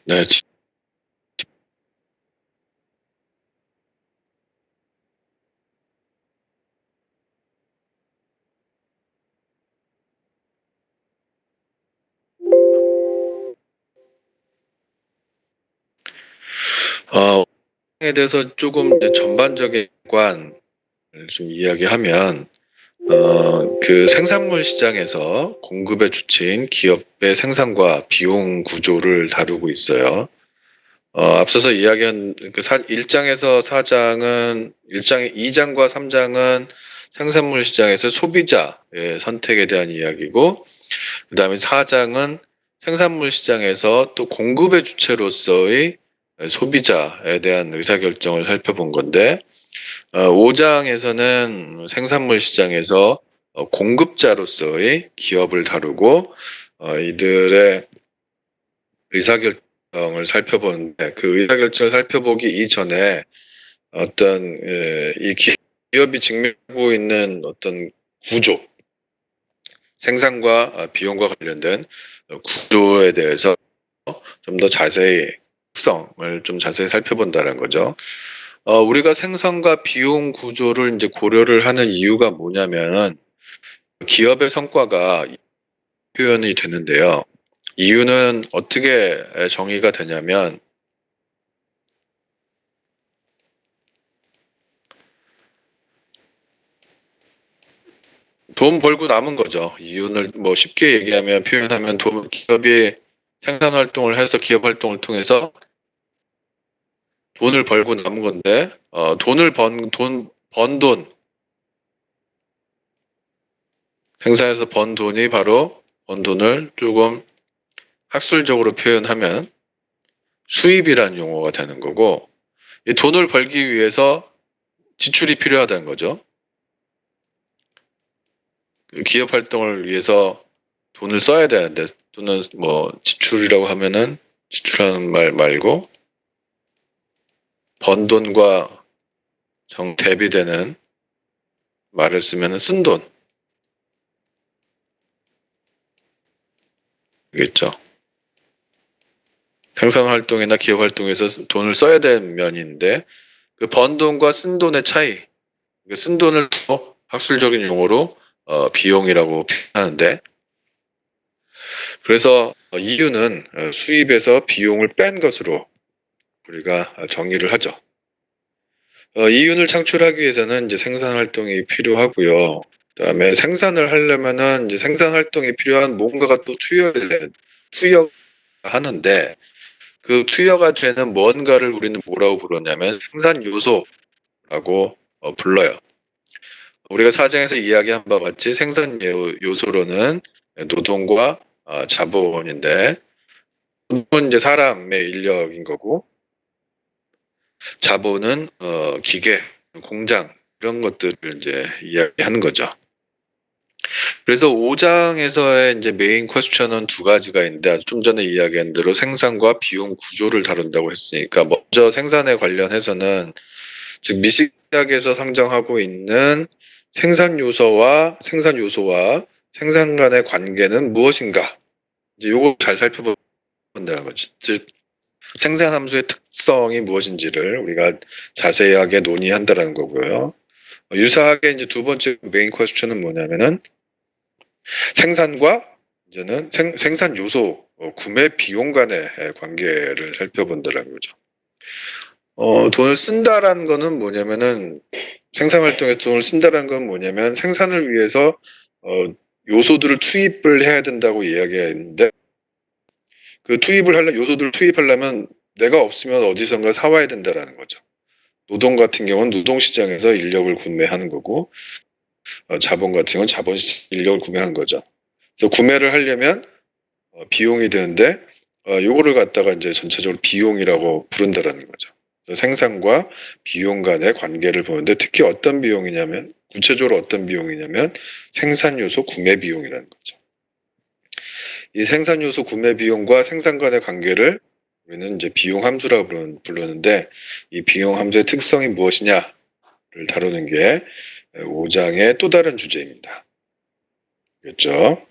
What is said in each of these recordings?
네, 에 대해서 조금 이제 전반적인 관을 좀 이야기하면, 그 생산물 시장에서 공급의 주체인 기업의 생산과 비용 구조를 다루고 있어요. 앞서서 이야기한 그 1장에서 4장은, 2장과 3장은 생산물 시장에서 소비자의 선택에 대한 이야기고, 그 다음에 4장은 생산물 시장에서 또 공급의 주체로서의 소비자에 대한 의사결정을 살펴본 건데, 5장에서는 생산물 시장에서 공급자로서의 기업을 다루고, 이들의 의사결정을 살펴보는데, 그 의사결정을 살펴보기 이전에 어떤 이 기업이 직면하고 있는 어떤 구조, 생산과 비용과 관련된 구조에 대해서 좀 더 자세히 특성을 좀 자세히 살펴본다는 거죠. 우리가 생산과 비용 구조를 이제 고려를 하는 이유가 뭐냐면 기업의 성과가 표현이 되는데요. 이유는 어떻게 정의가 되냐면 돈 벌고 남은 거죠. 이윤을 뭐 쉽게 얘기하면 표현하면 기업이 생산 활동을 해서 기업 활동을 통해서 돈을 벌고 남은 건데 돈을 번 돈, 생산해서 번 돈이 바로 번 돈을 조금 학술적으로 표현하면 수입이라는 용어가 되는 거고, 이 돈을 벌기 위해서 지출이 필요하다는 거죠. 기업 활동을 위해서 돈을 써야 되는데, 또는 뭐 지출이라고 하면은 지출하는 말 말고 번 돈과 대비되는 말을 쓰면은 쓴 돈이겠죠. 생산 활동이나 기업 활동에서 돈을 써야 되는 면인데, 그 번 돈과 쓴 돈의 차이, 쓴 돈을 또 학술적인 용어로 비용이라고 표현하는데, 그래서 이유는 수입에서 비용을 뺀 것으로 우리가 정의를 하죠. 이윤을 창출하기 위해서는 이제 생산 활동이 필요하고요. 그다음에 생산을 하려면은 이제 생산 활동이 필요한 뭔가가 또 투여하는데, 그 투여가 되는 뭔가를 우리는 뭐라고 부르냐면 생산 요소라고 불러요. 우리가 사정에서 이야기한 바와 같이 생산 요소로는 노동과 자본인데, 노동은 이제 사람의 인력인 거고, 자본은 기계, 공장 이런 것들을 이제 이야기하는 거죠. 그래서 5장에서의 이제 메인 퀘스천은 두 가지가 있는데, 좀 전에 이야기한 대로 생산과 비용 구조를 다룬다고 했으니까, 먼저 생산에 관련해서는 즉 미식약에서 상정하고 있는 생산 요소와 생산 간의 관계는 무엇인가? 이제 요거 잘 살펴본다는 거죠. 즉 생산 함수의 특성이 무엇인지를 우리가 자세하게 논의한다라는 거고요. 유사하게 이제 두 번째 메인 퀘스천은 뭐냐면은 생산과 이제는 생산 요소 구매 비용 간의 관계를 살펴본다라는 거죠. 돈을 쓴다라는 거는 뭐냐면은 생산 활동에 돈을 쓴다라는 건 뭐냐면 생산을 위해서 요소들을 투입을 해야 된다고 이야기했는데, 그 요소들을 투입하려면 내가 없으면 어디선가 사와야 된다라는 거죠. 노동 같은 경우는 노동시장에서 인력을 구매하는 거고, 자본 같은 경우는 인력을 구매하는 거죠. 그래서 구매를 하려면 비용이 드는데, 요거를 갖다가 이제 전체적으로 비용이라고 부른다라는 거죠. 그래서 생산과 비용 간의 관계를 보는데, 특히 어떤 비용이냐면, 구체적으로 어떤 비용이냐면 생산 요소 구매 비용이라는 거죠. 이 생산 요소 구매 비용과 생산 간의 관계를 우리는 이제 비용 함수라고 부르는데, 이 비용 함수의 특성이 무엇이냐를 다루는 게 5장의 또 다른 주제입니다. 그렇죠?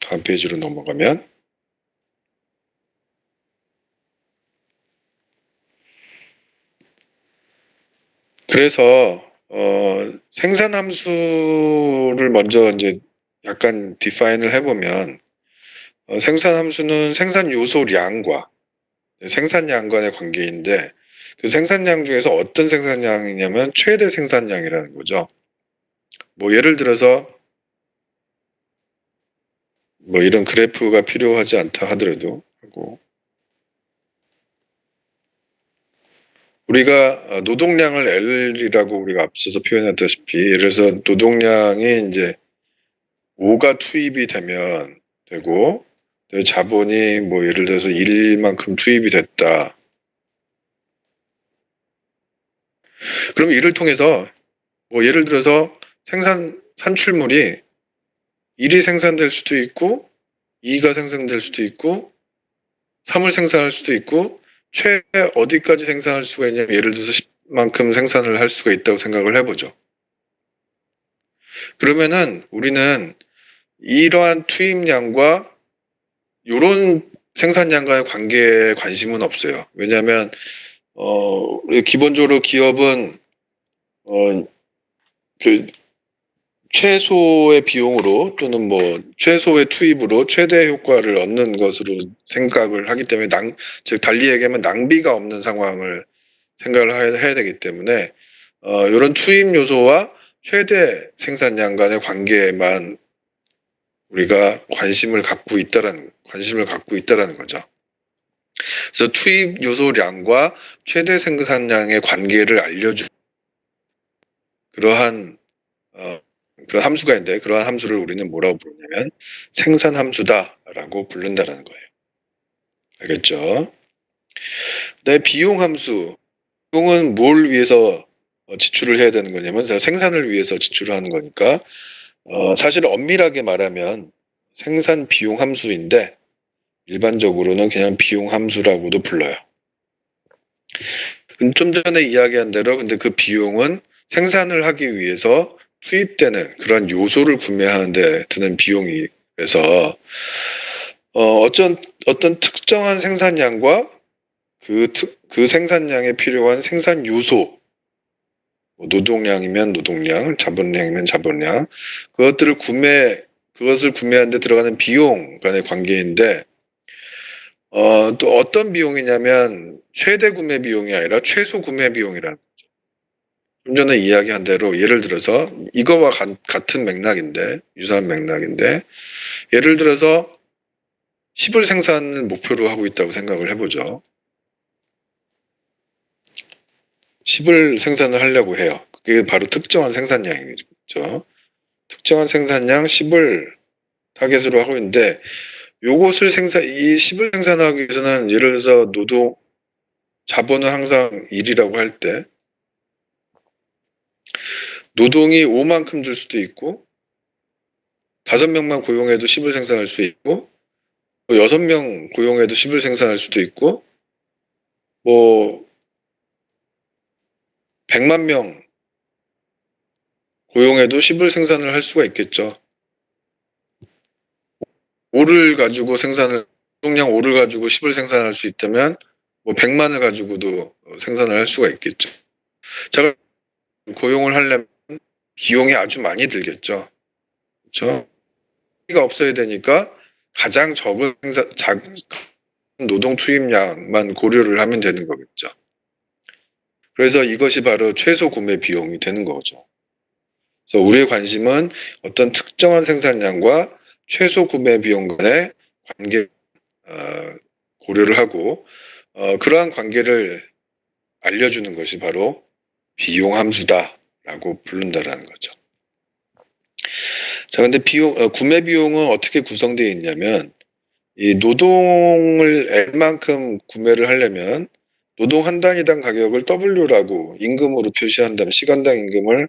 다음 페이지로 넘어가면 그래서 생산 함수를 먼저 이제 약간 디파인을 해보면 생산 함수는 생산 요소량과 생산량 간의 관계인데 그 생산량 중에서 어떤 생산량이냐면 최대 생산량이라는 거죠. 뭐 예를 들어서 뭐 이런 그래프가 필요하지 않다 하더라도 하고 우리가 노동량을 L이라고 우리가 앞서서 표현했다시피 예를 들어서 노동량이 이제 5가 투입이 되면 되고 자본이 뭐 예를 들어서 1만큼 투입이 됐다. 그럼 이를 통해서 뭐 예를 들어서 산출물이 1이 생산될 수도 있고 2가 생산될 수도 있고 3을 생산할 수도 있고 최 어디까지 생산할 수가 있냐면 예를 들어서 10만큼 생산을 할 수가 있다고 생각을 해보죠. 그러면은 우리는 이러한 투입량과 이런 생산량과의 관계에 관심은 없어요. 왜냐하면 기본적으로 기업은 그 최소의 비용으로 또는 뭐 최소의 투입으로 최대 효과를 얻는 것으로 생각을 하기 때문에 즉 달리 얘기하면 낭비가 없는 상황을 생각을 해야 되기 때문에 이런 투입 요소와 최대 생산량 간의 관계에만 우리가 관심을 갖고 있다라는 거죠. 그래서 투입 요소량과 최대 생산량의 관계를 알려주 그러한 그런 함수가 있는데 그러한 함수를 우리는 뭐라고 부르냐면 생산 함수다라고 부른다는 거예요. 알겠죠? 내 비용 함수. 비용은 뭘 위해서 지출을 해야 되는 거냐면 생산을 위해서 지출을 하는 거니까 사실 엄밀하게 말하면 생산 비용 함수인데 일반적으로는 그냥 비용 함수라고도 불러요. 좀 전에 이야기한 대로 근데 그 비용은 생산을 하기 위해서 투입되는 그런 요소를 구매하는 데 드는 비용이라서 어떤 특정한 생산량과 그 생산량에 필요한 생산 요소 뭐 노동량이면 노동량, 자본량이면 자본량 그것을 구매하는 데 들어가는 비용 간의 관계인데 또 어떤 비용이냐면 최대 구매 비용이 아니라 최소 구매 비용이라는 거죠. 좀 전에 이야기한 대로 예를 들어서 이거와 같은 맥락인데 유사한 맥락인데 예를 들어서 10을 생산을 목표로 하고 있다고 생각을 해보죠. 10을 생산을 하려고 해요. 그게 바로 특정한 생산량이죠. 특정한 생산량 10을 타겟으로 하고 있는데 이 10을 생산하기 위해서는 예를 들어서 자본은 항상 1이라고 할 때 노동이 5만큼 줄 수도 있고 5명만 고용해도 10을 생산할 수 있고 6명 고용해도 10을 생산할 수도 있고 뭐 100만 명 고용해도 10을 생산을 할 수가 있겠죠. 5를 가지고 노동량 5를 가지고 10을 생산할 수 있다면 뭐 100만을 가지고도 생산을 할 수가 있겠죠. 제가 고용을 하려면 비용이 아주 많이 들겠죠. 그렇죠? 가 없어야 되니까 가장 적은 노동 투입량만 고려를 하면 되는 거겠죠. 그래서 이것이 바로 최소 구매 비용이 되는 거죠. 그래서 우리의 관심은 어떤 특정한 생산량과 최소 구매 비용 간의 관계 고려를 하고 그러한 관계를 알려주는 것이 바로 비용 함수다라고 부른다라는 거죠. 자, 근데 구매 비용은 어떻게 구성되어 있냐면 이 노동을 L만큼 구매를 하려면 노동 한 단위당 가격을 W라고 임금으로 표시한다면 시간당 임금을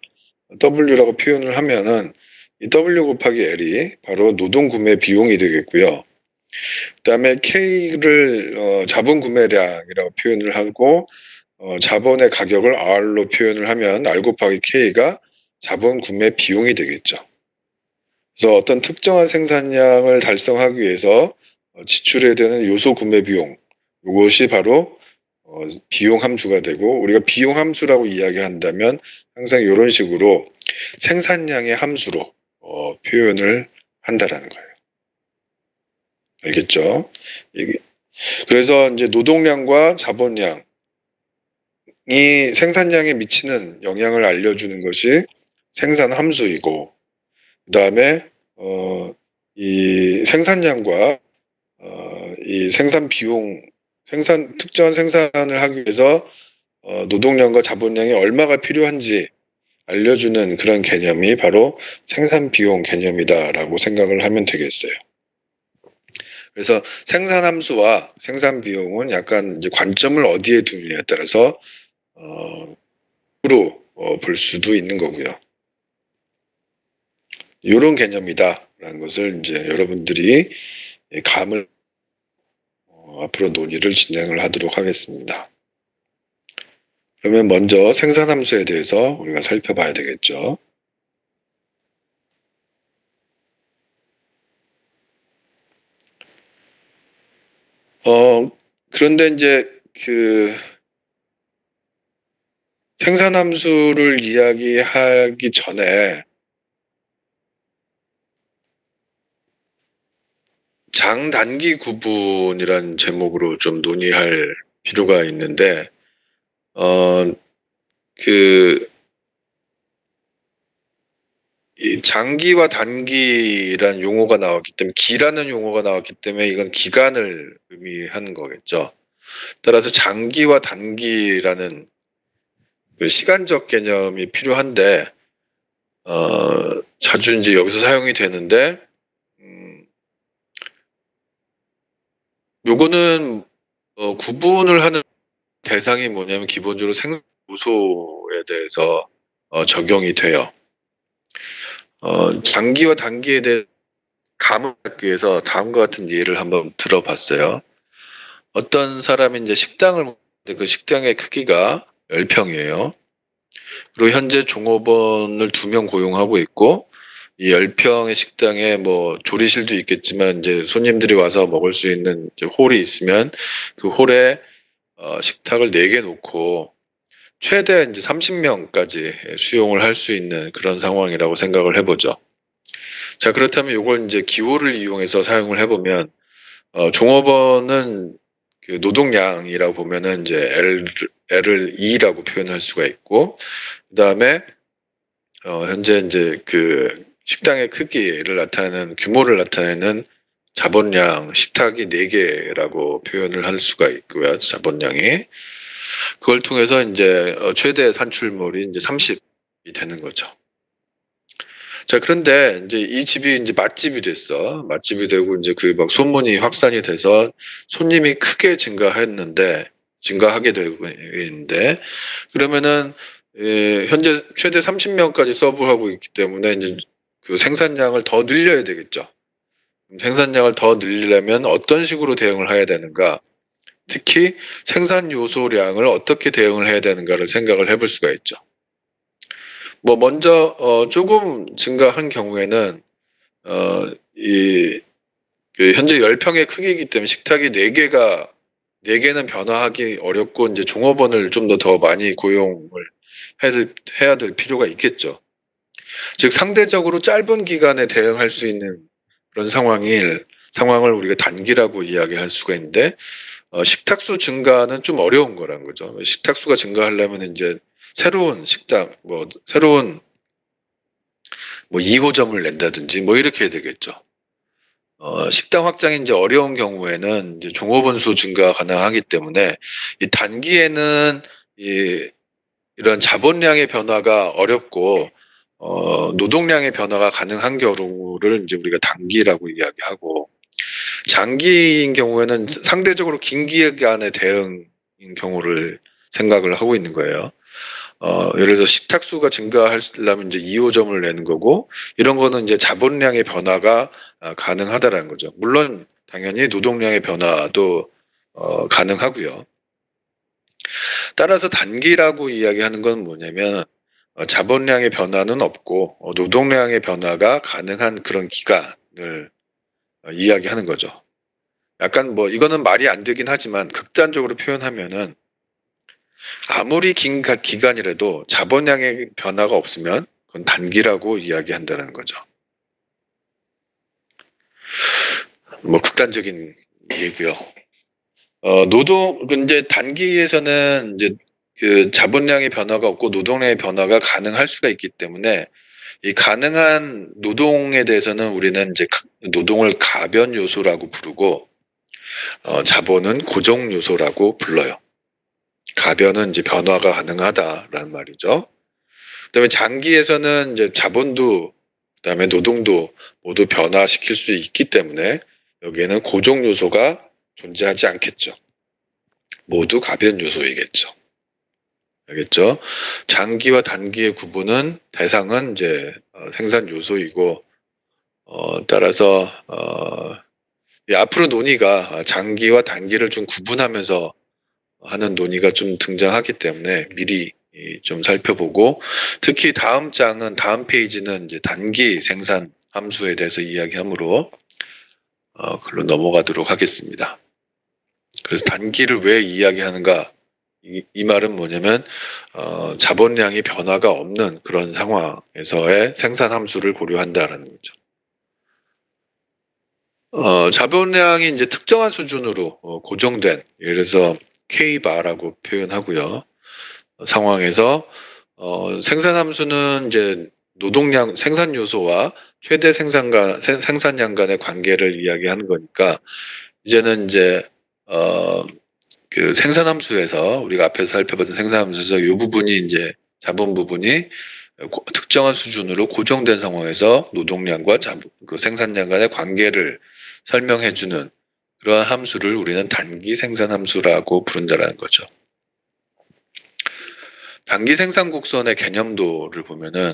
W라고 표현을 하면은 이 W 곱하기 L이 바로 노동 구매 비용이 되겠고요. 그다음에 K를 자본 구매량이라고 표현을 하고 자본의 가격을 R로 표현을 하면 R 곱하기 K가 자본 구매 비용이 되겠죠. 그래서 어떤 특정한 생산량을 달성하기 위해서 지출해야 되는 요소 구매 비용 이것이 바로 비용 함수가 되고, 우리가 비용 함수라고 이야기한다면 항상 이런 식으로 생산량의 함수로 표현을 한다라는 거예요. 알겠죠? 그래서 이제 노동량과 자본량이 생산량에 미치는 영향을 알려주는 것이 생산 함수이고, 그 다음에 이 생산량과 이 생산 비용, 특정한 생산을 하기 위해서 노동량과 자본량이 얼마가 필요한지 알려주는 그런 개념이 바로 생산 비용 개념이다라고 생각을 하면 되겠어요. 그래서 생산 함수와 생산 비용은 약간 이제 관점을 어디에 두느냐에 따라서 으로 볼 수도 있는 거고요. 이런 개념이다라는 것을 이제 여러분들이 감을 앞으로 논의를 진행을 하도록 하겠습니다. 그러면 먼저 생산 함수에 대해서 우리가 살펴봐야 되겠죠. 그런데 이제 그 생산 함수를 이야기하기 전에 장단기 구분이라는 제목으로 좀 논의할 필요가 있는데, 이 장기와 단기란 용어가 나왔기 때문에, 기라는 용어가 나왔기 때문에 이건 기간을 의미하는 거겠죠. 따라서 장기와 단기라는 그 시간적 개념이 필요한데, 자주 이제 여기서 사용이 되는데, 요거는 구분을 하는 대상이 뭐냐면 기본적으로 생산 요소에 대해서 적용이 돼요. 장기와 단기에 대해 감을 잡기 위해서 다음과 같은 예를 한번 들어봤어요. 어떤 사람이 이제 식당을 먹는데 그 식당의 크기가 10평이에요. 그리고 현재 종업원을 2명 고용하고 있고, 이 10평의 식당에 뭐 조리실도 있겠지만 이제 손님들이 와서 먹을 수 있는 이제 홀이 있으면 그 홀에 식탁을 4개 놓고 최대 이제 30명까지 수용을 할 수 있는 그런 상황이라고 생각을 해보죠. 자, 그렇다면 이걸 이제 기호를 이용해서 사용을 해보면, 종업원은 그 노동량이라고 보면은 이제 L을 E라고 표현할 수가 있고, 그 다음에 현재 이제 그 식당의 크기를 나타내는, 규모를 나타내는 자본량, 식탁이 4개라고 표현을 할 수가 있고요. 자본량이. 그걸 통해서 이제 최대 산출물이 이제 30이 되는 거죠. 자, 그런데 이제 이 집이 이제 맛집이 됐어. 맛집이 되고 이제 그 막 소문이 확산이 돼서 손님이 크게 증가하게 되고 있는데, 그러면은 현재 최대 30명까지 서브하고 있기 때문에 이제 그 생산량을 더 늘려야 되겠죠. 생산량을 더 늘리려면 어떤 식으로 대응을 해야 되는가? 특히 생산 요소량을 어떻게 대응을 해야 되는가를 생각을 해볼 수가 있죠. 뭐 먼저 조금 증가한 경우에는 이 그 현재 10평의 크기이기 때문에 식탁이 4개는 변화하기 어렵고 이제 종업원을 좀 더 많이 고용을 해야 될 필요가 있겠죠. 즉 상대적으로 짧은 기간에 대응할 수 있는 그런 상황을 우리가 단기라고 이야기할 수가 있는데, 식탁수 증가는 좀 어려운 거란 거죠. 식탁수가 증가하려면 이제 새로운 식당, 새로운 2호점을 낸다든지 이렇게 해야 되겠죠. 식당 확장이 이제 어려운 경우에는 이제 종업원 수 증가가 가능하기 때문에 이 단기에는 이런 자본량의 변화가 어렵고 노동량의 변화가 가능한 경우를 이제 우리가 단기라고 이야기하고, 장기인 경우에는 상대적으로 긴 기간의 대응인 경우를 생각을 하고 있는 거예요. 예를 들어서 식탁수가 증가하려면 이제 2호점을 내는 거고, 이런 거는 이제 자본량의 변화가 가능하다라는 거죠. 물론 당연히 노동량의 변화도 가능하고요. 따라서 단기라고 이야기하는 건 뭐냐면 자본량의 변화는 없고 노동량의 변화가 가능한 그런 기간을 이야기하는 거죠. 약간 이거는 말이 안 되긴 하지만 극단적으로 표현하면은 아무리 긴 기간이라도 자본량의 변화가 없으면 그건 단기라고 이야기한다는 거죠. 뭐 극단적인 얘기고요. 이제 단기에서는 이제 그 자본량의 변화가 없고 노동량의 변화가 가능할 수가 있기 때문에 이 가능한 노동에 대해서는 우리는 이제 노동을 가변 요소라고 부르고 자본은 고정 요소라고 불러요. 가변은 이제 변화가 가능하다라는 말이죠. 그다음에 장기에서는 이제 자본도 그다음에 노동도 모두 변화시킬 수 있기 때문에 여기에는 고정 요소가 존재하지 않겠죠. 모두 가변 요소이겠죠. 알겠죠? 장기와 단기의 구분은 대상은 이제 생산 요소이고 따라서 앞으로 논의가 장기와 단기를 좀 구분하면서 하는 논의가 좀 등장하기 때문에 미리 좀 살펴보고 특히 다음 페이지는 이제 단기 생산 함수에 대해서 이야기하므로 글로 넘어가도록 하겠습니다. 그래서 단기를 왜 이야기하는가? 이 말은 뭐냐면 자본량이 변화가 없는 그런 상황에서의 생산 함수를 고려한다라는 거죠. 자본량이 이제 특정한 수준으로 고정된, 예를 들어서 K바라고 표현하고요. 상황에서 생산 함수는 이제 노동량 생산 요소와 최대 생산량 간의 관계를 이야기하는 거니까 이제는 이제 그 생산 함수에서 우리가 앞에서 살펴봤던 생산 함수에서 이 부분이 이제 자본 부분이 특정한 수준으로 고정된 상황에서 노동량과 그 생산량 간의 관계를 설명해주는 그러한 함수를 우리는 단기 생산 함수라고 부른다는 거죠. 단기 생산 곡선의 개념도를 보면은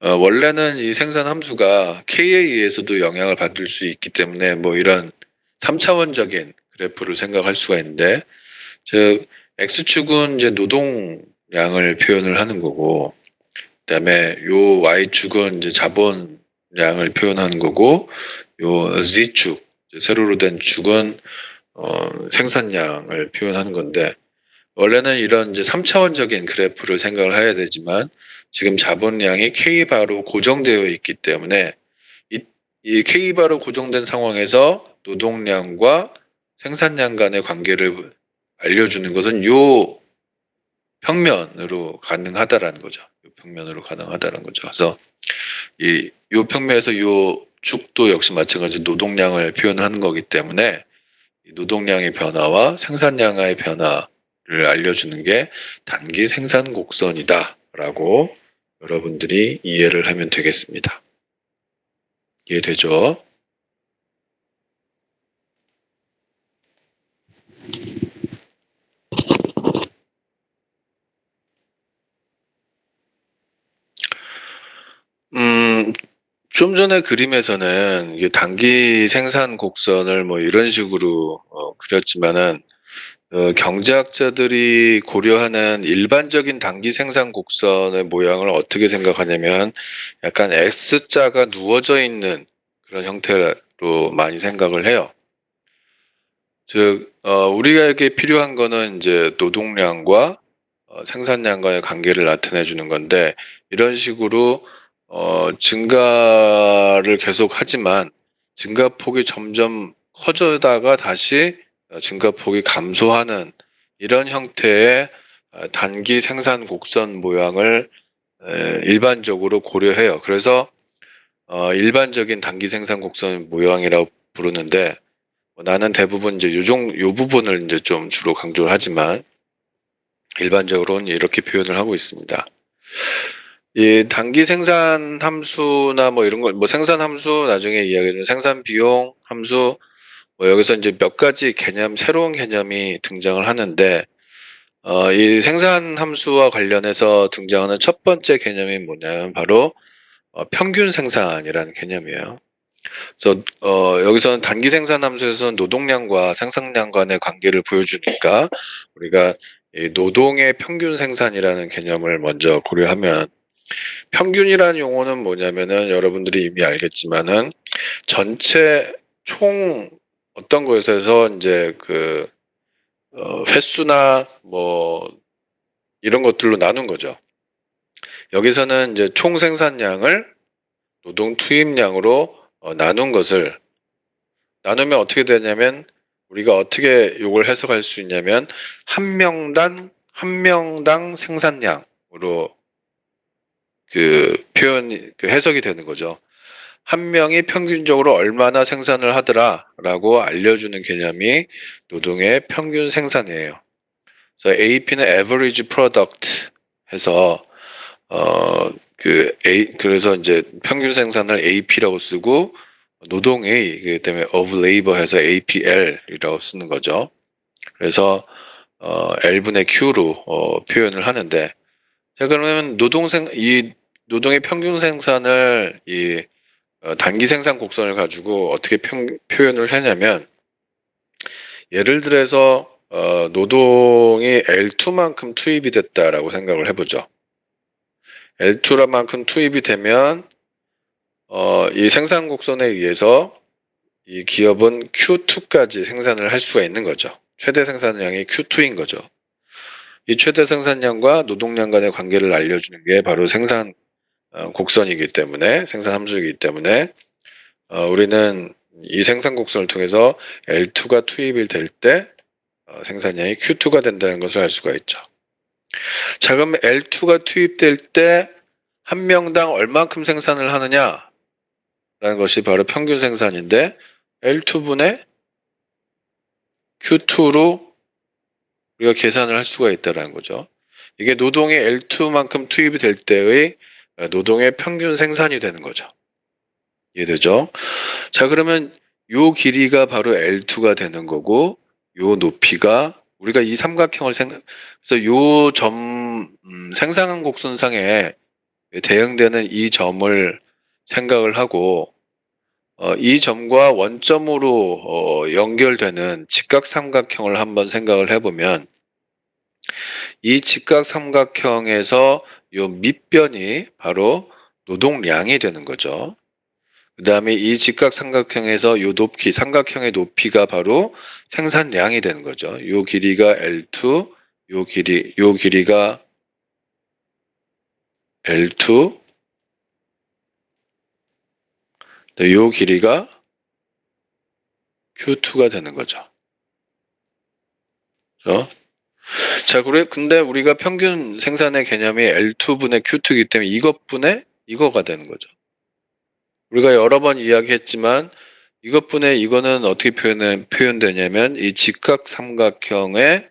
원래는 이 생산 함수가 K에 의해서도 영향을 받을 수 있기 때문에 뭐 이런 3차원적인 그래프를 생각할 수가 있는데 즉 X축은 이제 노동량을 표현을 하는 거고 그다음에 요 Y축은 이제 자본량을 표현하는 거고 요 Z축 세로로 된 축은 생산량을 표현하는 건데 원래는 이런 이제 3차원적인 그래프를 생각을 해야 되지만 지금 자본량이 K바로 고정되어 있기 때문에 이 K바로 고정된 상황에서 노동량과 생산량 간의 관계를 알려주는 것은 요 평면으로 가능하다라는 거죠. 요 평면으로 가능하다는 거죠. 그래서 요 평면에서 요 축도 역시 마찬가지로 노동량을 표현하는 거기 때문에 노동량의 변화와 생산량의 변화를 알려주는 게 단기 생산 곡선이다라고 여러분들이 이해를 하면 되겠습니다. 이해되죠? 좀 전에 그림에서는 이게 단기 생산 곡선을 뭐 이런 식으로 그렸지만은 경제학자들이 고려하는 일반적인 단기 생산 곡선의 모양을 어떻게 생각하냐면 약간 X자가 누워져 있는 그런 형태로 많이 생각을 해요. 즉, 우리에게 필요한 거는 이제 노동량과 생산량과의 관계를 나타내 주는 건데 이런 식으로 증가를 계속 하지만 증가폭이 점점 커져다가 다시 증가폭이 감소하는 이런 형태의 단기 생산 곡선 모양을 일반적으로 고려해요. 그래서 일반적인 단기 생산 곡선 모양이라고 부르는데 나는 대부분 이제 요 부분을 이제 좀 주로 강조를 하지만 일반적으로는 이렇게 표현을 하고 있습니다. 이 단기 생산 함수나 뭐 이런 거, 뭐 생산 함수 나중에 이야기하는 생산 비용 함수 뭐 여기서 이제 몇 가지 새로운 개념이 등장을 하는데 이 생산 함수와 관련해서 등장하는 첫 번째 개념이 뭐냐면 바로 평균 생산이라는 개념이에요. 그래서 여기서는 단기 생산 함수에서는 노동량과 생산량 간의 관계를 보여주니까 우리가 이 노동의 평균 생산이라는 개념을 먼저 고려하면 평균이라는 용어는 뭐냐면은 여러분들이 이미 알겠지만은 전체 총 어떤 것에서 이제 그 횟수나 뭐 이런 것들로 나눈 거죠. 여기서는 이제 총 생산량을 노동 투입량으로 나눈 것을 나누면 어떻게 되냐면 우리가 어떻게 이걸 해석할 수 있냐면 한 명당 생산량으로 그 해석이 되는 거죠. 한 명이 평균적으로 얼마나 생산을 하더라라고 알려주는 개념이 노동의 평균 생산이에요. 그래서 AP는 average product 해서 그래서 이제 평균 생산을 AP라고 쓰고 노동 A 그 때문에 of labor 해서 APL이라고 쓰는 거죠. 그래서 L분의 Q로 표현을 하는데 자 그러면 이 노동의 평균 생산을 단기 생산 곡선을 가지고 어떻게 표현을 하냐면 예를 들어서 노동이 L2만큼 투입이 됐다라고 생각을 해보죠. L2만큼 투입이 되면 이 생산 곡선에 의해서 이 기업은 Q2까지 생산을 할 수가 있는 거죠. 최대 생산량이 Q2인 거죠. 이 최대 생산량과 노동량 간의 관계를 알려주는 게 바로 생산 곡선이기 때문에 생산 함수이기 때문에 우리는 이 생산 곡선을 통해서 L2가 투입이 될 때 생산량이 Q2가 된다는 것을 알 수가 있죠. 자, 그럼 L2가 투입될 때 한 명당 얼만큼 생산을 하느냐라는 것이 바로 평균 생산인데 L2분의 Q2로 우리가 계산을 할 수가 있다는 거죠. 이게 노동이 L2만큼 투입이 될 때의 노동의 평균 생산이 되는 거죠. 이해되죠? 자, 그러면 요 길이가 바로 L2가 되는 거고 요 높이가 우리가 이 삼각형을 그래서 요 생산 곡선상에 대응되는 이 점을 생각을 하고 이 점과 원점으로 연결되는 직각삼각형을 한번 생각을 해보면 이 직각삼각형에서 요 밑변이 바로 노동량이 되는 거죠. 그 다음에 이 직각삼각형에서 요 높이, 삼각형의 높이가 바로 생산량이 되는 거죠. 요 길이가 L2, 요 길이가 L2, 요 길이가 Q2가 되는 거죠. 그렇죠? 자, 근데 우리가 평균 생산의 개념이 L2분의 Q2이기 때문에 이것분의 이거가 되는 거죠. 우리가 여러 번 이야기했지만 이것분의 이거는 어떻게 표현되냐면 이 직각삼각형의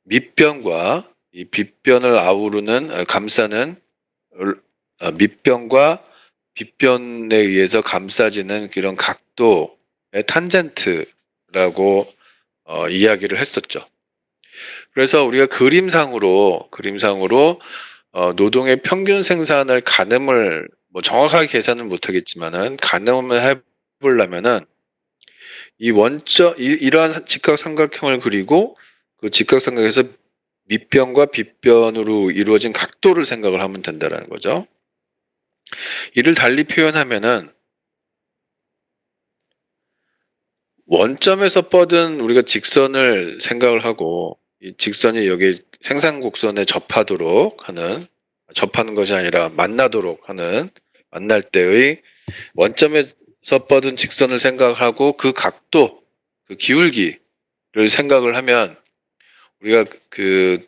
밑변과 이 빗변을 감싸는 밑변과 빗변에 의해서 감싸지는 이런 각도의 탄젠트라고 이야기를 했었죠. 그래서 우리가 그림상으로 노동의 평균 생산을 가늠을 뭐 정확하게 계산은 못하겠지만은 가늠을 해보려면은 이러한 직각삼각형을 그리고 그 직각삼각에서 밑변과 빗변으로 이루어진 각도를 생각을 하면 된다는 거죠. 이를 달리 표현하면은 원점에서 뻗은 우리가 직선을 생각을 하고 이 직선이 여기 생산 곡선에 접하는 것이 아니라 만날 때의 원점에서 뻗은 직선을 생각하고 그 각도, 그 기울기를 생각을 하면 우리가 그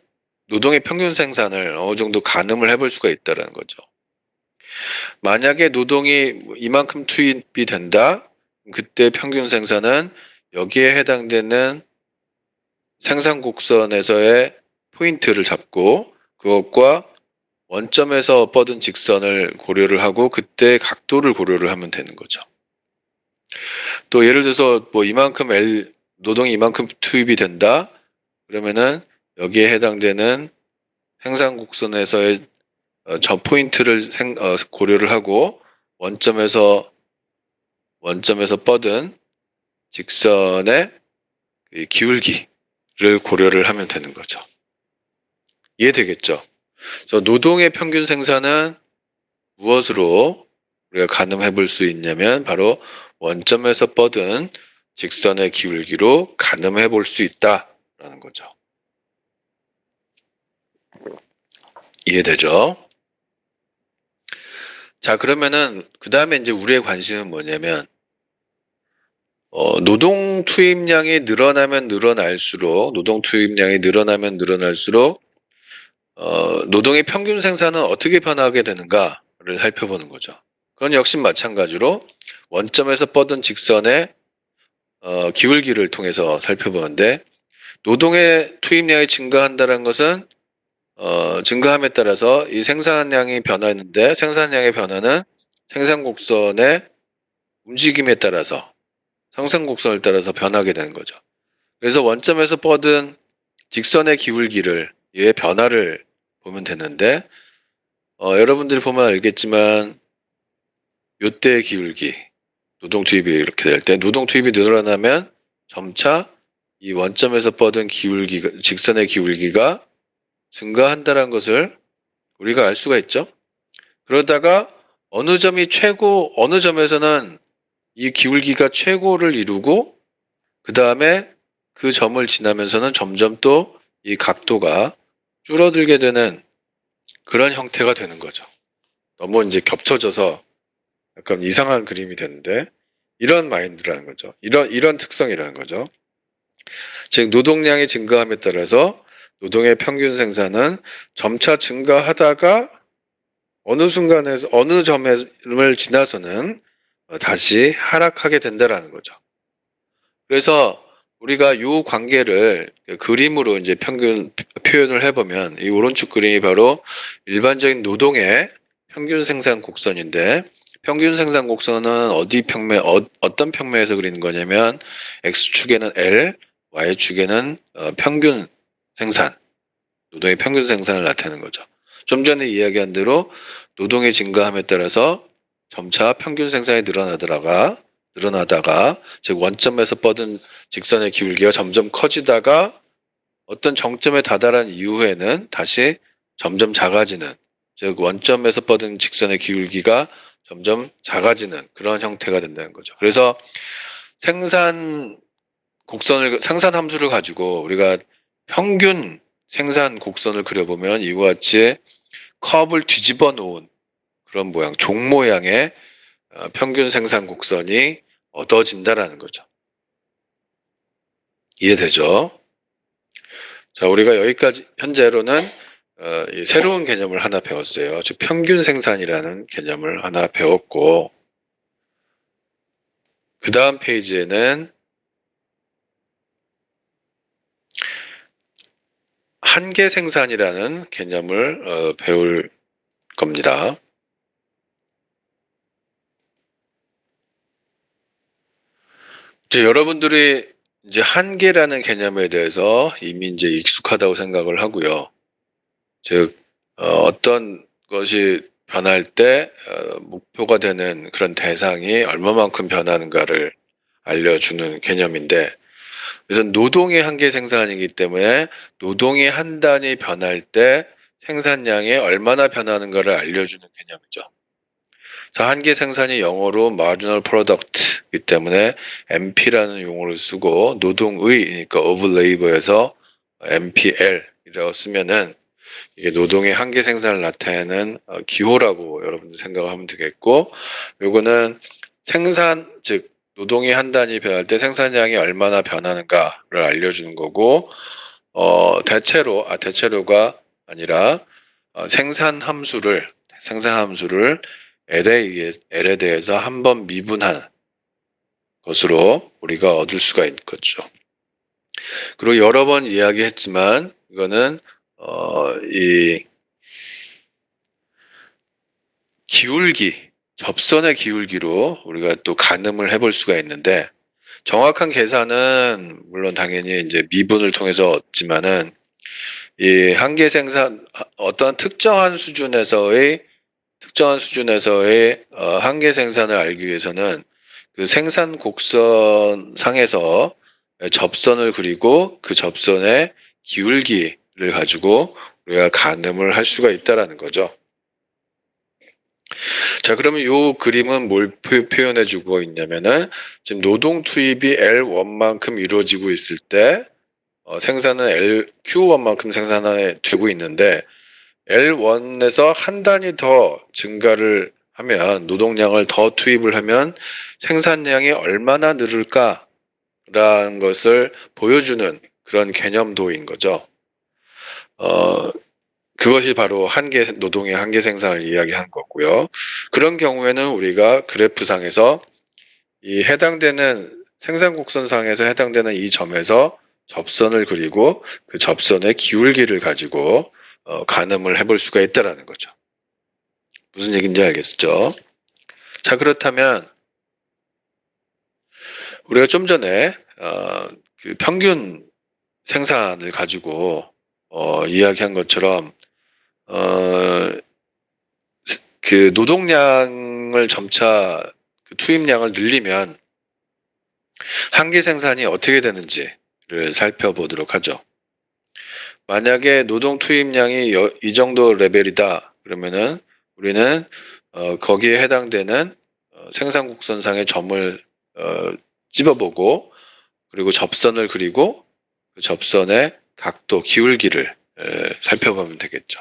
노동의 평균 생산을 어느 정도 가늠을 해볼 수가 있다는 거죠. 만약에 노동이 이만큼 투입이 된다, 그때 평균 생산은 여기에 해당되는 생산 곡선에서의 포인트를 잡고 그것과 원점에서 뻗은 직선을 고려를 하고 그때 각도를 고려를 하면 되는 거죠. 또 예를 들어서 뭐 노동이 이만큼 투입이 된다, 그러면은 여기에 해당되는 생산 곡선에서의 저 포인트를 고려를 하고 원점에서 뻗은 직선의 기울기를 고려를 하면 되는 거죠. 이해되겠죠? 그래서 노동의 평균 생산은 무엇으로 우리가 가늠해 볼 수 있냐면 바로 원점에서 뻗은 직선의 기울기로 가늠해 볼 수 있다라는 거죠. 이해되죠? 자, 그러면은 그 다음에 이제 우리의 관심은 뭐냐면 노동 투입량이 늘어나면 늘어날수록 노동의 평균 생산은 어떻게 변하게 되는가를 살펴보는 거죠. 그건 역시 마찬가지로 원점에서 뻗은 직선의 기울기를 통해서 살펴보는데 노동의 투입량이 증가한다는 것은 증가함에 따라서 이 생산량이 변하는데 생산량의 변화는 생산 곡선의 움직임에 따라서 상승 곡선을 따라서 변하게 되는 거죠. 그래서 원점에서 뻗은 직선의 기울기를 얘의 변화를 보면 되는데 여러분들이 보면 알겠지만 요때의 기울기 노동 투입이 이렇게 될 때 노동 투입이 늘어나면 점차 이 원점에서 뻗은 기울기 직선의 기울기가 증가한다는 것을 우리가 알 수가 있죠. 그러다가 어느 점에서는 이 기울기가 최고를 이루고 그 다음에 그 점을 지나면서는 점점 또 이 각도가 줄어들게 되는 그런 형태가 되는 거죠. 너무 이제 겹쳐져서 약간 이상한 그림이 되는데 이런 마인드라는 거죠. 이런 특성이라는 거죠. 즉 노동량이 증가함에 따라서 노동의 평균 생산은 점차 증가하다가 어느 점을 지나서는 다시 하락하게 된다라는 거죠. 그래서 우리가 이 관계를 그림으로 이제 표현을 해보면 이 오른쪽 그림이 바로 일반적인 노동의 평균 생산 곡선인데 평균 생산 곡선은 어떤 평면에서 그리는 거냐면 X축에는 L, Y축에는 평균 생산, 노동의 평균 생산을 나타내는 거죠. 좀 전에 이야기한 대로 노동의 증가함에 따라서 점차 평균 생산이 늘어나다가 즉 원점에서 뻗은 직선의 기울기가 점점 커지다가 어떤 정점에 다다른 이후에는 다시 점점 작아지는 즉 원점에서 뻗은 직선의 기울기가 점점 작아지는 그런 형태가 된다는 거죠. 그래서 생산 함수를 가지고 우리가 평균 생산 곡선을 그려보면 이와 같이 컵을 뒤집어 놓은 그런 모양, 종 모양의 평균 생산 곡선이 얻어진다라는 거죠. 이해되죠? 자, 우리가 여기까지 현재로는 이 새로운 개념을 하나 배웠어요. 즉 평균 생산이라는 개념을 하나 배웠고 그 다음 페이지에는 한계 생산이라는 개념을 배울 겁니다. 이제 여러분들이 이제 한계라는 개념에 대해서 이미 이제 익숙하다고 생각을 하고요. 즉 어떤 것이 변할 때 목표가 되는 그런 대상이 얼마만큼 변하는가를 알려주는 개념인데 그래서 노동의 한계 생산이기 때문에 노동의 한 단위 변할 때 생산량이 얼마나 변하는가를 알려주는 개념이죠. 그래서 한계 생산이 영어로 marginal product이기 때문에 MP라는 용어를 쓰고 노동의 그러니까 of labor에서 MPL이라고 쓰면은 이게 노동의 한계 생산을 나타내는 기호라고 여러분들 생각하면 되겠고 요거는 즉 노동의 한 단위 변할 때 생산량이 얼마나 변하는가를 알려주는 거고 대체로가 아니라 생산 함수를 L에 대해서 한 번 미분한 것으로 우리가 얻을 수가 있겠죠. 그리고 여러 번 이야기했지만 이거는 이 접선의 기울기로 우리가 또 가늠을 해볼 수가 있는데 정확한 계산은 물론 당연히 이제 미분을 통해서 얻지만은 이 한계 생산 어떤 특정한 수준에서의 한계 생산을 알기 위해서는 그 생산 곡선 상에서 접선을 그리고 그 접선의 기울기를 가지고 우리가 가늠을 할 수가 있다라는 거죠. 자, 그러면 이 그림은 뭘 표현해 주고 있냐면은 지금 노동 투입이 L1만큼 이루어지고 있을 때 생산은 Q1만큼 생산이 되고 있는데 L1에서 한 단위 더 증가를 하면, 노동량을 더 투입을 하면 생산량이 얼마나 늘을까라는 것을 보여주는 그런 개념도인 거죠. 그것이 바로 노동의 한계 생산을 이야기한 거고요. 그런 경우에는 우리가 그래프상에서 이 해당되는 생산곡선상에서 해당되는 이 점에서 접선을 그리고 그 접선의 기울기를 가지고 가늠을 해볼 수가 있다라는 거죠. 무슨 얘기인지 알겠죠? 자, 그렇다면 우리가 좀 전에 그 평균 생산을 가지고 이야기한 것처럼 그 노동량을 점차 그 투입량을 늘리면 한계 생산이 어떻게 되는지를 살펴보도록 하죠. 만약에 노동 투입량이 이 정도 레벨이다 그러면은 우리는 거기에 해당되는 생산곡선상의 점을 찝어보고, 그리고 접선을 그리고 그 접선의 각도, 기울기를 살펴보면 되겠죠.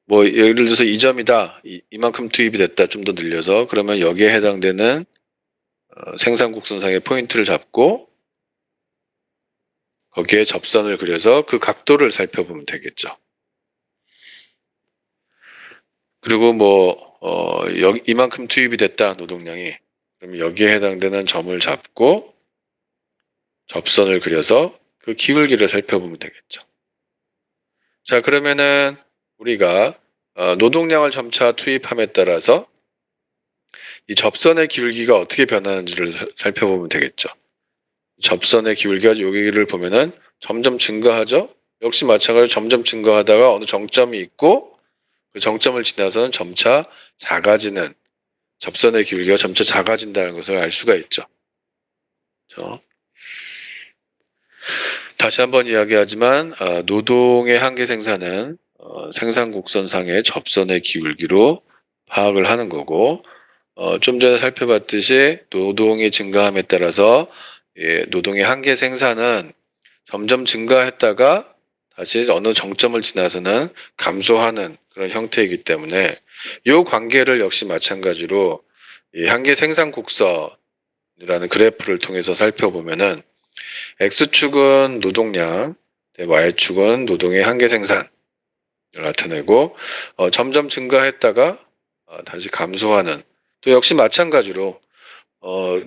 뭐 예를 들어서 이 점이다, 이만큼 투입이 됐다, 좀 더 늘려서, 그러면 여기에 해당되는 생산곡선상의 포인트를 잡고 거기에 접선을 그려서 그 각도를 살펴보면 되겠죠. 그리고 뭐 이만큼 투입이 됐다, 노동량이. 그럼 여기에 해당되는 점을 잡고 접선을 그려서 그 기울기를 살펴보면 되겠죠. 자, 그러면은 우리가 노동량을 점차 투입함에 따라서 이 접선의 기울기가 어떻게 변하는지를 살펴보면 되겠죠. 접선의 기울기가 여기를 보면은 점점 증가하죠. 역시 마찬가지로 점점 증가하다가 어느 정점이 있고 그 정점을 지나서는 점차 작아지는, 접선의 기울기가 점차 작아진다는 것을 알 수가 있죠. 그렇죠? 다시 한번 이야기하지만 노동의 한계 생산은 생산곡선상의 접선의 기울기로 파악을 하는 거고, 좀 전에 살펴봤듯이 노동이 증가함에 따라서 노동의 한계 생산은 점점 증가했다가 다시 어느 정점을 지나서는 감소하는 그런 형태이기 때문에 이 관계를 역시 마찬가지로 이 한계 생산 곡선이라는 그래프를 통해서 살펴보면은 X축은 노동량, Y축은 노동의 한계 생산을 나타내고 점점 증가했다가 다시 감소하는, 또 역시 마찬가지로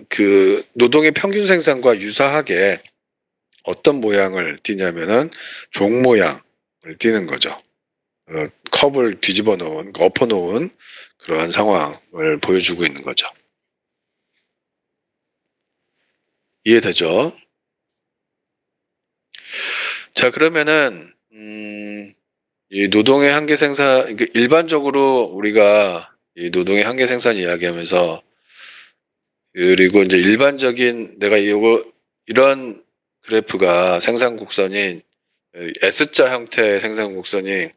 그 노동의 평균 생산과 유사하게 어떤 모양을 띠냐면은 종 모양을 띠는 거죠. 컵을 뒤집어 놓은, 엎어 놓은 그러한 상황을 보여주고 있는 거죠. 이해되죠? 자, 그러면은 이 노동의 한계 생산, 일반적으로 우리가 이 노동의 한계 생산 이야기하면서, 그리고 이제 일반적인 내가 이런 그래프가 생산 곡선인 S자 형태의 생산 곡선이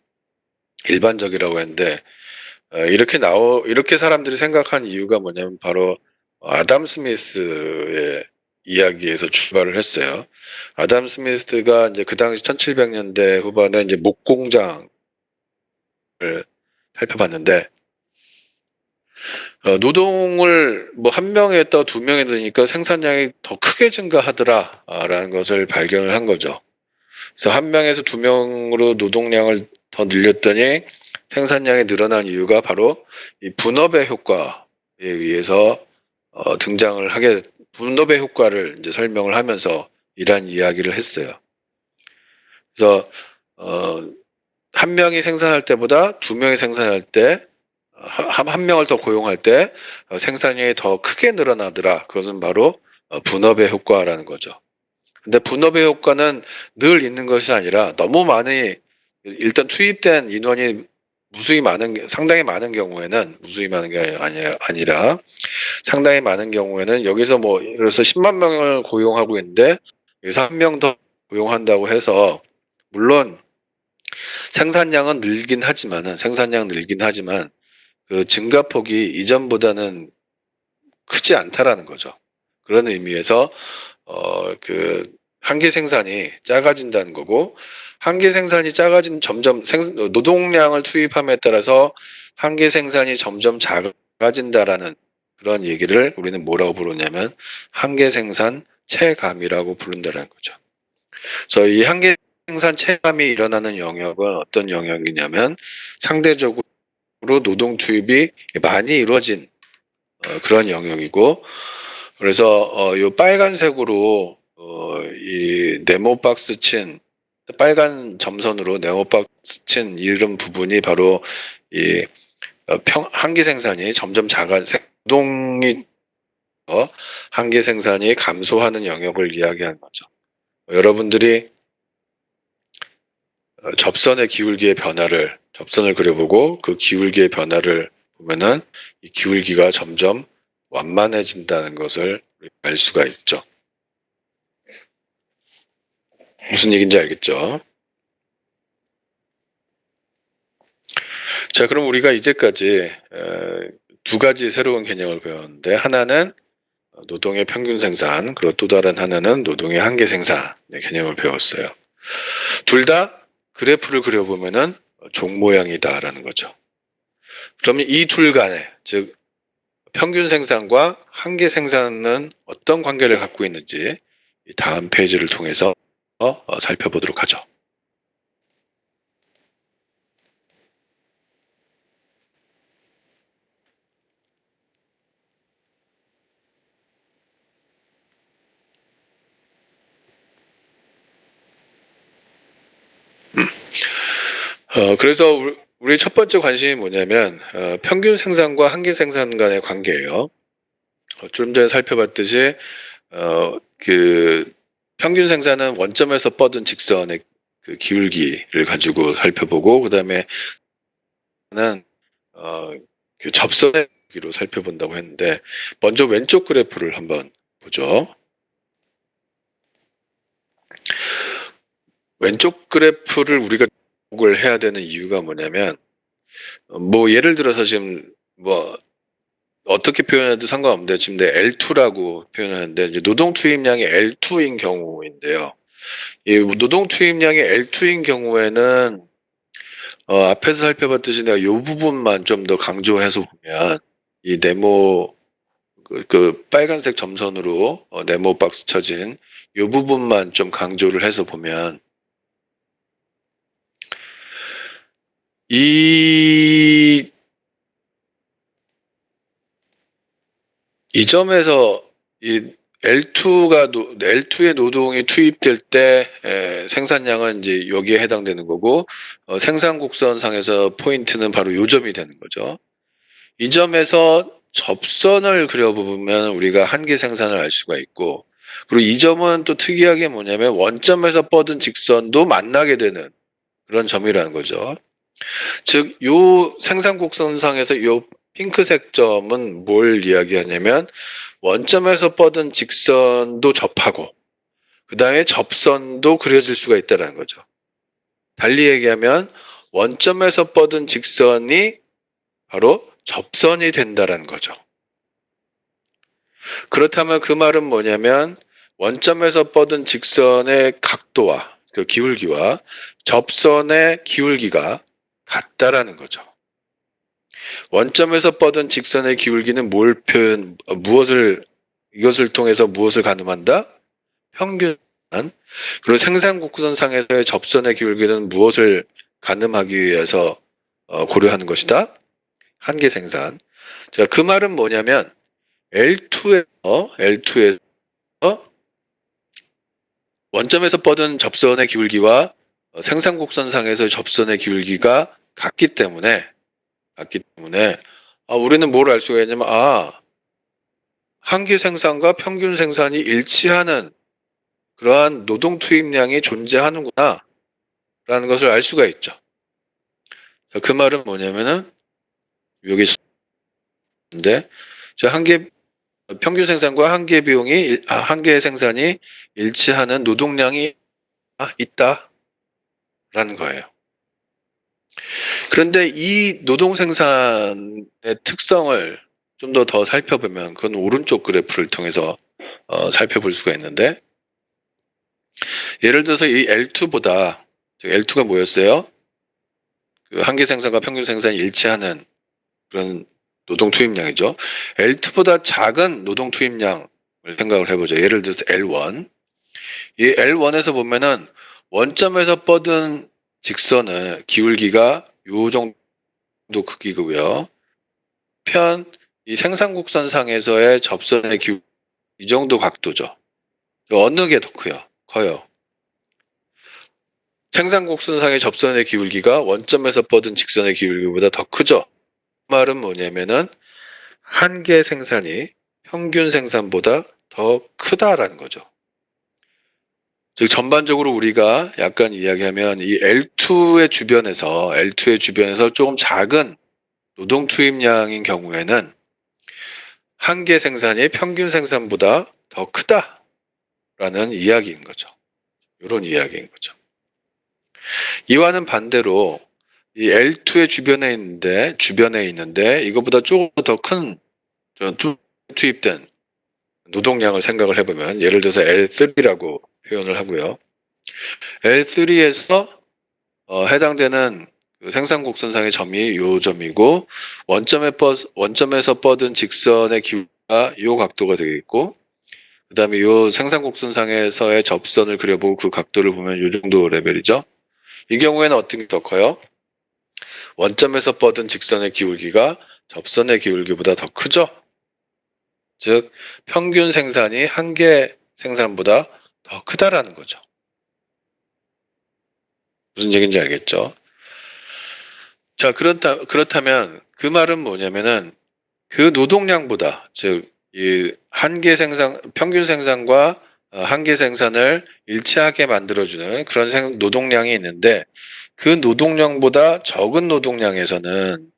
일반적이라고 했는데, 이렇게 사람들이 생각한 이유가 뭐냐면 바로 아담 스미스의 이야기에서 출발을 했어요. 아담 스미스가 이제 그 당시 1700년대 후반에 이제 목공장을 살펴봤는데, 노동을 뭐 한 명에 했다 두 명에 드니까 생산량이 더 크게 증가하더라라는 것을 발견을 한 거죠. 그래서 한 명에서 두 명으로 노동량을 더 늘렸더니 생산량이 늘어난 이유가 바로 이 분업의 효과에 의해서 등장을 하게, 분업의 효과를 이제 설명을 하면서 이러한 이야기를 했어요. 그래서 한 명이 생산할 때보다 두 명이 생산할 때, 한 명을 더 고용할 때 생산량이 더 크게 늘어나더라. 그것은 바로 분업의 효과라는 거죠. 근데 분업의 효과는 늘 있는 것이 아니라 너무 많이, 일단 투입된 인원이 상당히 많은 경우에는, 무수히 많은 게 아니라 상당히 많은 경우에는, 여기서 뭐 예를 들어서 10만 명을 고용하고 있는데 여기서 한 명 더 고용한다고 해서, 물론 생산량 늘긴 하지만 그 증가폭이 이전보다는 크지 않다라는 거죠. 그런 의미에서 그 한계 생산이 작아진다는 거고, 한계 생산이 작아진 점점 노동량을 투입함에 따라서 한계 생산이 점점 작아진다라는 그런 얘기를 우리는 뭐라고 부르냐면 한계 생산 체감이라고 부른다는 거죠. 그래서 이 한계 생산 체감이 일어나는 영역은 어떤 영역이냐면 상대적으로 노동 투입이 많이 이루어진 그런 영역이고, 그래서 요 빨간색으로 이 네모 박스 친 빨간 점선으로 네모 박스 친 이런 부분이 바로 이 한계 생산이 점점 노동이 한계 생산이 감소하는 영역을 이야기하는 거죠. 여러분들이 접선의 기울기의 변화를 접선을 그려보고 그 기울기의 변화를 보면은 이 기울기가 점점 완만해진다는 것을 알 수가 있죠. 무슨 얘기인지 알겠죠? 자, 그럼 우리가 이제까지 두 가지 새로운 개념을 배웠는데, 하나는 노동의 평균 생산, 그리고 또 다른 하나는 노동의 한계 생산의 개념을 배웠어요. 둘 다 그래프를 그려보면은 종 모양이다라는 거죠. 그러면 이 둘 간에, 즉 평균 생산과 한계 생산은 어떤 관계를 갖고 있는지 다음 페이지를 통해서 살펴보도록 하죠. 그래서 우리 첫 번째 관심이 뭐냐면 평균 생산과 한계 생산 간의 관계예요. 좀 전에 살펴봤듯이 그 평균 생산은 원점에서 뻗은 직선의 그 기울기를 가지고 살펴보고, 그 다음에 는 그 접선의 기로 살펴본다고 했는데, 먼저 왼쪽 그래프를 한번 보죠. 왼쪽 그래프를 우리가 주목을 해야 되는 이유가 뭐냐면, 뭐 예를 들어서 지금 뭐 어떻게 표현해도 상관없는데 지금 내 L2라고 표현하는데, 이제 노동 투입량이 L2인 경우인데요. 이 노동 투입량이 L2인 경우에는 앞에서 살펴봤듯이 내가 이 부분만 좀 더 강조해서 보면, 이 네모 그 빨간색 점선으로 네모 박스 쳐진 이 부분만 좀 강조를 해서 보면, 이 점에서 이 L2의 노동이 투입될 때 생산량은 이제 여기에 해당되는 거고, 생산 곡선상에서 포인트는 바로 이 점이 되는 거죠. 이 점에서 접선을 그려보면 우리가 한계 생산을 알 수가 있고, 그리고 이 점은 또 특이하게 뭐냐면 원점에서 뻗은 직선도 만나게 되는 그런 점이라는 거죠. 즉, 요 생산 곡선상에서 요 핑크색 점은 뭘 이야기하냐면 원점에서 뻗은 직선도 접하고 그 다음에 접선도 그려질 수가 있다는 거죠. 달리 얘기하면 원점에서 뻗은 직선이 바로 접선이 된다는 거죠. 그렇다면 그 말은 뭐냐면 원점에서 뻗은 직선의 각도와 그 기울기와 접선의 기울기가 같다라는 거죠. 원점에서 뻗은 직선의 기울기는 이것을 통해서 무엇을 가늠한다? 평균. 그리고 생산 곡선상에서의 접선의 기울기는 무엇을 가늠하기 위해서 고려하는 것이다? 한계 생산. 자, 그 말은 뭐냐면 L2에서 원점에서 뻗은 접선의 기울기와 생산 곡선상에서의 접선의 기울기가 같기 때문에 우리는 뭘 알 수가 있냐면 한계 생산과 평균 생산이 일치하는 그러한 노동 투입량이 존재하는구나 라는 것을 알 수가 있죠. 그 말은 뭐냐면은 여기 있는데, 평균 생산과 한계 비용이 한계 생산이 일치하는 노동량이 있다라는 거예요. 그런데 이 노동 생산의 특성을 좀 더 살펴보면 그건 오른쪽 그래프를 통해서 살펴볼 수가 있는데, 예를 들어서 이 L2보다, 즉 L2가 뭐였어요? 그 한계 생산과 평균 생산이 일치하는 그런 노동 투입량이죠. L2보다 작은 노동 투입량을 생각을 해보죠. 예를 들어서 L1. 이 L1에서 보면은 원점에서 뻗은 직선의 기울기가 요 정도 크기고요. 이 생산곡선상에서의 접선의 기울기 이 정도 각도죠. 어느 게 더 커요? 생산곡선상의 접선의 기울기가 원점에서 뻗은 직선의 기울기보다 더 크죠. 그 말은 뭐냐면은 한계 생산이 평균 생산보다 더 크다라는 거죠. 즉 전반적으로 우리가 약간 이야기하면 이 L2의 주변에서 조금 작은 노동 투입량인 경우에는 한계 생산이 평균 생산보다 더 크다라는 이야기인 거죠. 이런 이야기인 거죠. 이와는 반대로 이 L2의 주변에 있는데 이거보다 조금 더 큰 투입된 노동량을 생각을 해보면 예를 들어서 L3라고 표현을 하고요. L3에서 해당되는 그 생산 곡선상의 점이 요 점이고 원점에서 뻗은 직선의 기울기가 요 각도가 되겠고 그 다음에 요 생산 곡선상에서의 접선을 그려보고 그 각도를 보면 요 정도 레벨이죠. 이 경우에는 어떤 게 더 커요? 원점에서 뻗은 직선의 기울기가 접선의 기울기보다 더 크죠. 즉 평균 생산이 한계 생산보다 더 크다라는 거죠. 무슨 얘기인지 알겠죠? 자, 그렇다면 그 말은 뭐냐면은 그 노동량보다, 즉, 이 평균 생산과 한계 생산을 일치하게 만들어주는 그런 노동량이 있는데 그 노동량보다 적은 노동량에서는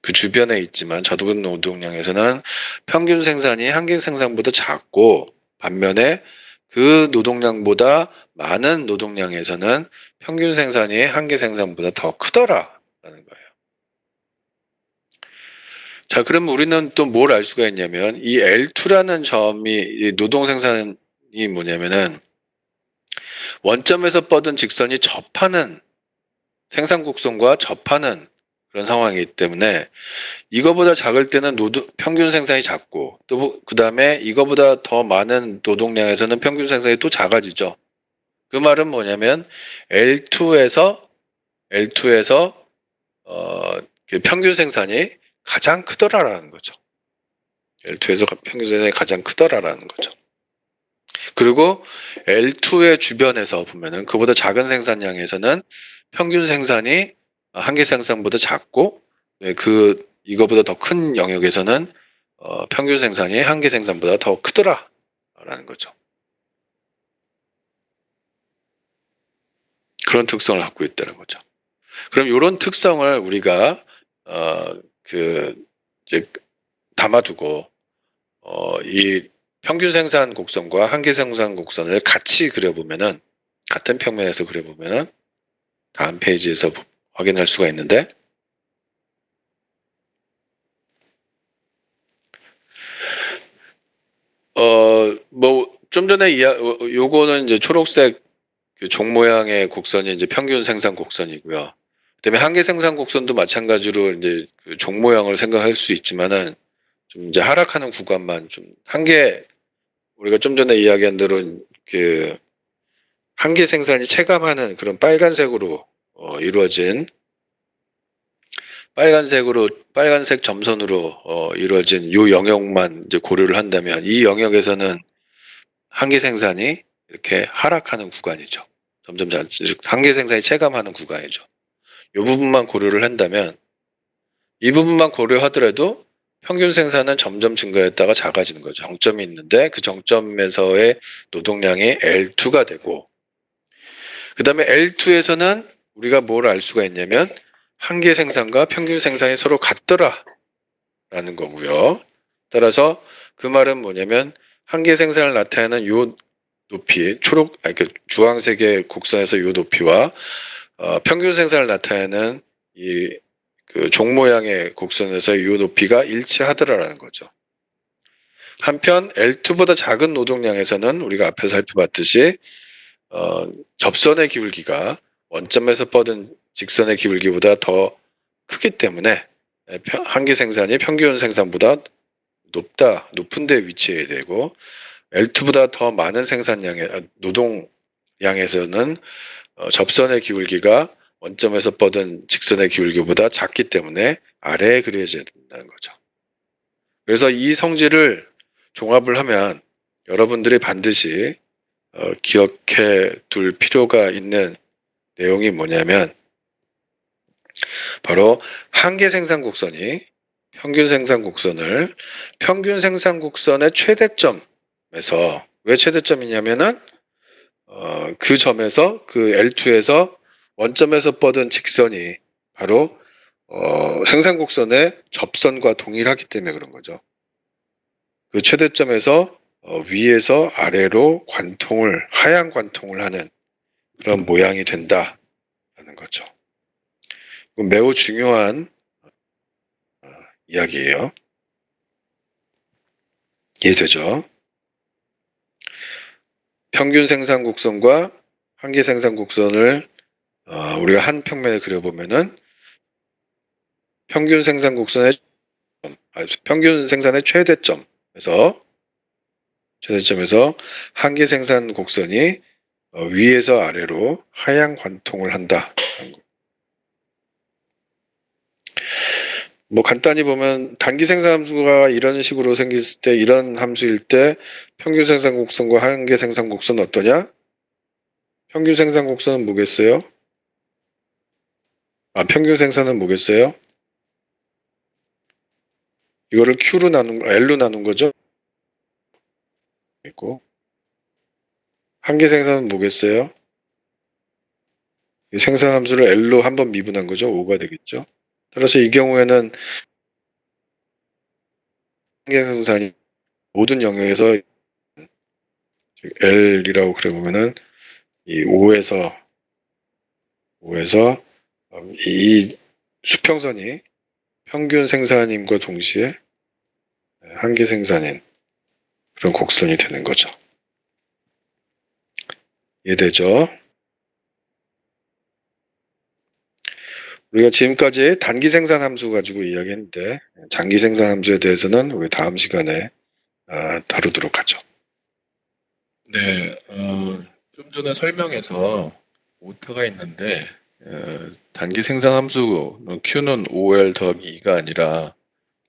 그 주변에 있지만 적은 노동량에서는 평균 생산이 한계 생산보다 작고 반면에 그 노동량보다 많은 노동량에서는 평균 생산이 한계 생산보다 더 크더라라는 거예요. 자, 그럼 우리는 또 뭘 알 수가 있냐면 이 L2라는 점이 노동 생산이 뭐냐면은 원점에서 뻗은 직선이 생산 곡선과 접하는 그런 상황이기 때문에 이거보다 작을 때는 평균 생산이 작고 또 그다음에 이거보다 더 많은 노동량에서는 평균 생산이 또 작아지죠. 그 말은 뭐냐면 L2에서 그 평균 생산이 가장 크더라라는 거죠. L2에서 평균 생산이 가장 크더라라는 거죠. 그리고 L2의 주변에서 보면은 그보다 작은 생산량에서는 평균 생산이 한계 생산보다 작고 이거보다 더 큰 영역에서는 평균 생산이 한계 생산보다 더 크더라라는 거죠. 그런 특성을 갖고 있다는 거죠. 그럼 이런 특성을 우리가 이제 담아두고 이 평균 생산 곡선과 한계 생산 곡선을 같이 그려보면은 같은 평면에서 그려보면은 다음 페이지에서 확인할 수가 있는데 뭐 좀 전에 요거는 이제 초록색 그 종 모양의 곡선이 이제 평균 생산 곡선이고요. 그다음에 한계 생산 곡선도 마찬가지로 이제 그 종 모양을 생각할 수 있지만은 좀 이제 하락하는 구간만 좀 우리가 좀 전에 이야기한 대로 그 한계 생산이 체감하는 그런 빨간색으로 이루어진 빨간색 점선으로 이루어진 요 영역만 이제 고려를 한다면 이 영역에서는 한계 생산이 이렇게 하락하는 구간이죠. 한계 생산이 체감하는 구간이죠. 이 부분만 고려를 한다면 이 부분만 고려하더라도 평균 생산은 점점 증가했다가 작아지는 거죠. 정점이 있는데 그 정점에서의 노동량이 L2가 되고 그 다음에 L2에서는 우리가 뭘 알 수가 있냐면 한계 생산과 평균 생산이 서로 같더라라는 거고요. 따라서 그 말은 뭐냐면 한계 생산을 나타내는 요 높이 주황색의 곡선에서 요 높이와 평균 생산을 나타내는 이 그 종 모양의 곡선에서 요 높이가 일치하더라라는 거죠. 한편 L2보다 작은 노동량에서는 우리가 앞에 살펴봤듯이 접선의 기울기가 원점에서 뻗은 직선의 기울기보다 더 크기 때문에 한계 생산이 평균 생산보다 높은 데 위치해야 되고, L2보다 더 많은 생산량의 노동량에서는 접선의 기울기가 원점에서 뻗은 직선의 기울기보다 작기 때문에 아래에 그려져야 된다는 거죠. 그래서 이 성질을 종합을 하면 여러분들이 반드시 기억해 둘 필요가 있는 내용이 뭐냐면, 바로 한계 생산 곡선이 평균 생산 곡선의 최대점에서, 왜 최대점이냐면은 그 점에서, 그 L2에서 원점에서 뻗은 직선이 바로 생산 곡선의 접선과 동일하기 때문에 그런 거죠. 그 최대점에서 위에서 아래로 하향 관통을 하는 그런 모양이 된다라는 거죠. 매우 중요한 이야기예요. 이해되죠? 평균 생산 곡선과 한계 생산 곡선을 우리가 한 평면에 그려보면은 평균 생산 곡선의 평균 생산의 최대점에서 한계 생산 곡선이 위에서 아래로 하향 관통을 한다. 뭐 간단히 보면 단기 생산 함수가 이런 식으로 생겼을 때, 이런 함수일 때 평균 생산 곡선과 한계 생산 곡선은 어떠냐? 평균 생산 곡선은 뭐겠어요? 평균 생산은 뭐겠어요? 이거를 L로 나눈 거죠? 있고, 한계 생산은 뭐겠어요? 이 생산 함수를 L로 한번 미분한 거죠? 5가 되겠죠? 따라서 이 경우에는 한계 생산이 모든 영역에서 L이라고 그래 보면은 이 5에서 이 수평선이 평균 생산임과 동시에 한계 생산인 그런 곡선이 되는 거죠. 이해되죠? 우리가 지금까지 단기 생산 함수 가지고 이야기했는데, 장기 생산 함수에 대해서는 우리 다음 시간에 다루도록 하죠. 네, 좀 전에 설명에서 오타가 있는데, 단기 생산 함수 Q는 5L 더하기 2가 아니라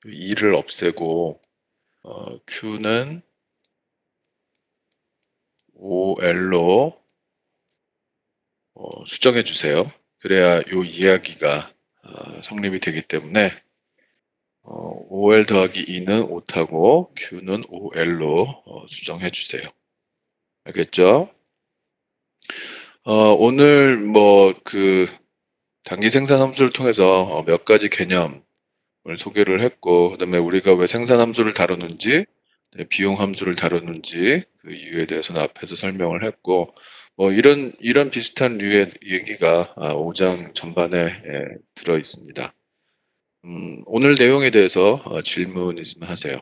2를 없애고 Q는 5L로 수정해 주세요. 그래야 이 이야기가 성립이 되기 때문에 5L 더하기 2는 오타고 Q는 5L로 수정해 주세요. 알겠죠? 오늘 뭐 그 단기 생산 함수를 통해서 몇 가지 개념을 소개를 했고, 그다음에 우리가 왜 생산 함수를 다루는지, 비용 함수를 다루는지 그 이유에 대해서는 앞에서 설명을 했고, 뭐 이런 비슷한 류의 얘기가 5장 전반에 들어 있습니다. 오늘 내용에 대해서 질문 있으면 하세요.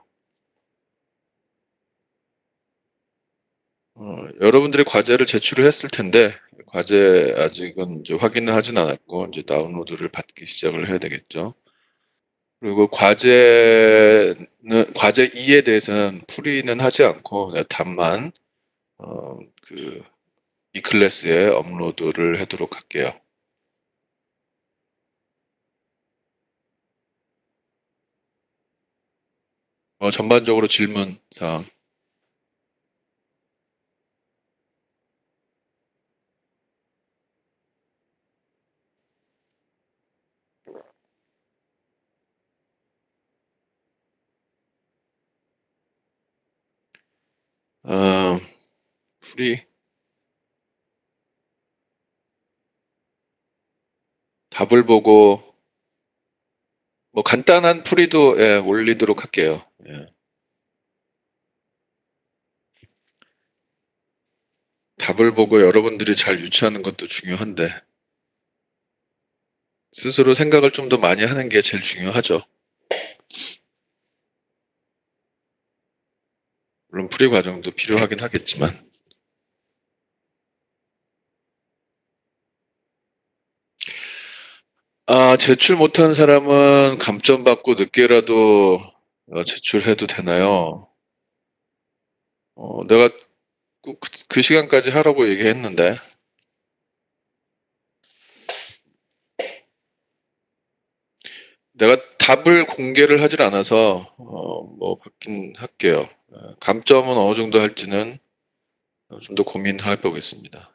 여러분들이 과제를 제출을 했을 텐데, 과제 아직은 이제 확인을 하진 않았고, 이제 다운로드를 받기 시작을 해야 되겠죠. 그리고 과제 2에 대해서는 풀이는 하지 않고, 그냥 답만, 이 클래스에 업로드를 하도록 할게요. 전반적으로 질문 사항. 어, 풀이, 답을 보고, 뭐 간단한 풀이도 올리도록 할게요. 예. 답을 보고 여러분들이 잘 유추하는 것도 중요한데, 스스로 생각을 좀 더 많이 하는 게 제일 중요하죠. 물론 풀이 과정도 필요하긴 하겠지만. 제출 못한 사람은 감점 받고 늦게라도 제출해도 되나요? 내가 꼭 그 시간까지 하라고 얘기했는데. 내가 답을 공개를 하질 않아서 뭐 받긴 할게요. 감점은 어느 정도 할지는 좀 더 고민해 보겠습니다.